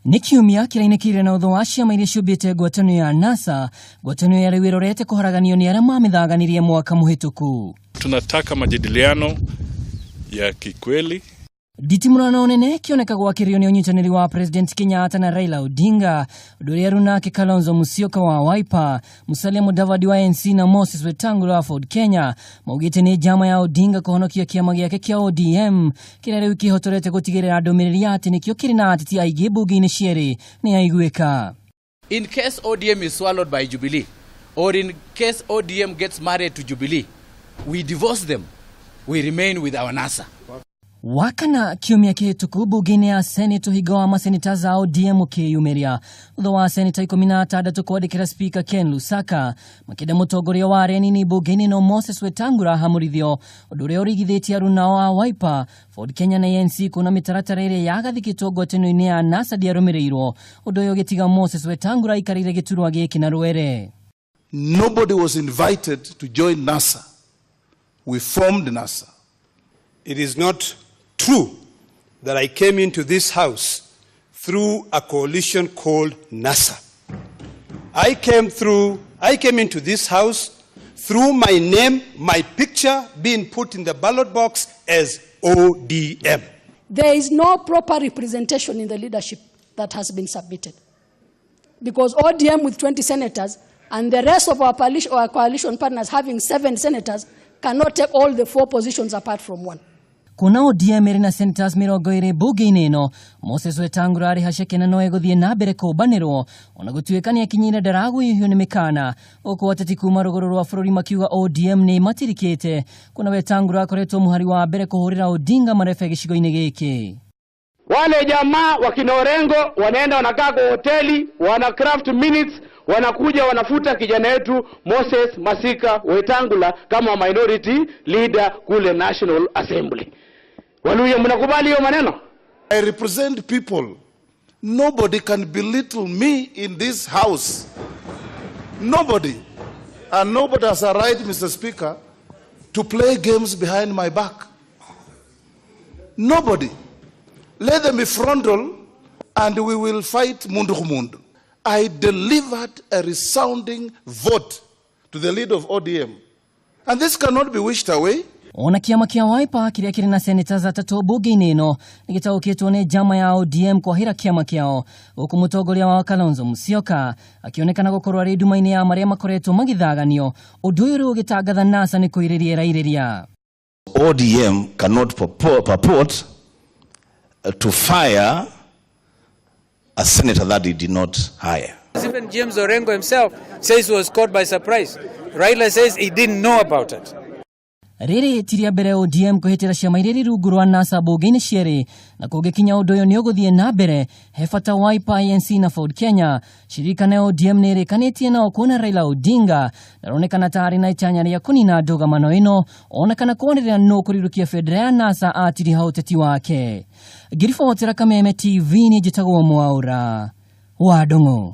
Ni kiumia kirainĩkire na ũthũ wa ciama iria ciũmbĩte ngwatanĩro ya NASA, ngwatanĩro ya wĩrorete kũharaganio nĩ arĩa mamithaganirie mwaka mũhĩtũku. Tunataka majadiliano ya kikweli. Nditimũrano nene kĩoneka gwakirio nĩ ũnyitanĩri wa President Kenyatta na Raila Odinga, ũndũ ũrĩa runake Kalonzo Musyoka wa Wiper, Musalia Mudavadi wa ANC na Moses Wetangula wa Ford Kenya, maugite nĩ njama ya Odinga kũhonokia kĩama gĩake kĩa ODM, kĩrĩa rĩu kĩhotorete gũtigĩrĩra ndũmĩrĩri atĩ nĩkĩo kĩrĩ na ateti aingĩ mbunge-ini cierĩ nĩ yaiguĩka. In case ODM is swallowed by Jubilee, or in case ODM gets married to Jubilee, we divorce them. We remain with our NASA. Wakana kiumia kĩhĩtũku mbunge-ini ya Senate ũhinga wa maseneta za ODM ũkĩyumĩria, thutha wa seneta ikumi na atandatu kwandĩkĩra Speaker Ken Lusaka makĩenda mũtongoria wa arĩa mbunge-ini no Moses Wetangula ahamurithio, ũndũ ũrĩa ũrigithĩtie aruna wa Wiper, Ford Kenya na ANC kuna mĩtaratara ĩrĩa yagathĩkĩtwo ngwatanĩro-inĩ ya NASA ndĩarũmĩrĩirwo, ũndũ ũyũ ũgĩtiga Moses Wetangula aikarĩire gĩturwa gĩkĩ na rwere. Nobody was invited to join NASA. We formed NASA. It is not true that I came into this house through a coalition called NASA. I came into this house through my name, my picture being put in the ballot box as ODM. There is no proper representation in the leadership that has been submitted. Because ODM with 20 senators and the rest of our coalition partners having 7 senators cannot take all the 4 positions apart from one. Kuna ODM ĩrĩ na senators 20 mbunge-inĩ ĩno, Moses Wetangula arĩ haceke na no egũthiĩ na mbere kũmbanĩrwo, ona gũtuĩka nĩ akinyire ndaragũihio nĩ mĩkana, ũkũ ateti kuma rũgũrũ rwa bũrũri makiuga ODM nĩ matirikĩte, kuna Wetangula akoretwo mũhari wa mbere kũhũrĩra Odinga marebe gĩcigo-inĩ gĩkĩ. Wale jamaa wa Kinorengo wanaenda wanakaa kwa hoteli, wana craft minutes, wanakuja wanafuta kijana yetu Moses Masika Wetangula kama minority leader kule National Assembly. Waluye, mnakubali hiyo maneno? I represent people. Nobody can belittle me in this house. Nobody. And nobody has a right, Mr. Speaker, to play games behind my back. Nobody. Let them be frontal and we will fight mundu kumundu. I delivered a resounding vote to the leader of ODM. And this cannot be wished away. Ona kiama kia Wiper kĩrĩa kĩrĩ na senators 3 mbunge-inĩ ĩno nĩgĩtaũkĩtwo nĩ njama ya ODM kwahĩra kiama kĩao, gũkũ mũtongoria wa Kalonzo Musyoka akĩonekana gũkorwo arĩ nduma-inĩ ya marĩa makoretwo magithaganio, ũndũ ũyũ rĩu ũgĩtangatha NASA nĩ kwĩrĩria ĩrairĩria. ODM cannot purport to fire a senator that he did not hire. Even James Orengo himself says he was caught by surprise. Raila says he didn't know about it. Rĩrĩ tiria mbere ODM kũhĩtĩra ciama iria rungu rwa NASA mbunge-inĩ cierĩ, na kũngĩkinya ũndũ ũyũ nĩ ũgũthiĩ na mbere, he bata Wiper ANC na Ford Kenya, shirika na ODM nĩ ĩrĩkanĩtie nao kuona Raila Odinga ndaronekana ta arĩ na itanya rĩa kũnina ndũgamano ĩno, ona kana kuonĩrĩra no kũrirũkia bendera ya NASA atiriha ũteti wake. Ngĩribotera Kameme TV nĩ njĩtagwo Mwaura wa Ndung'u.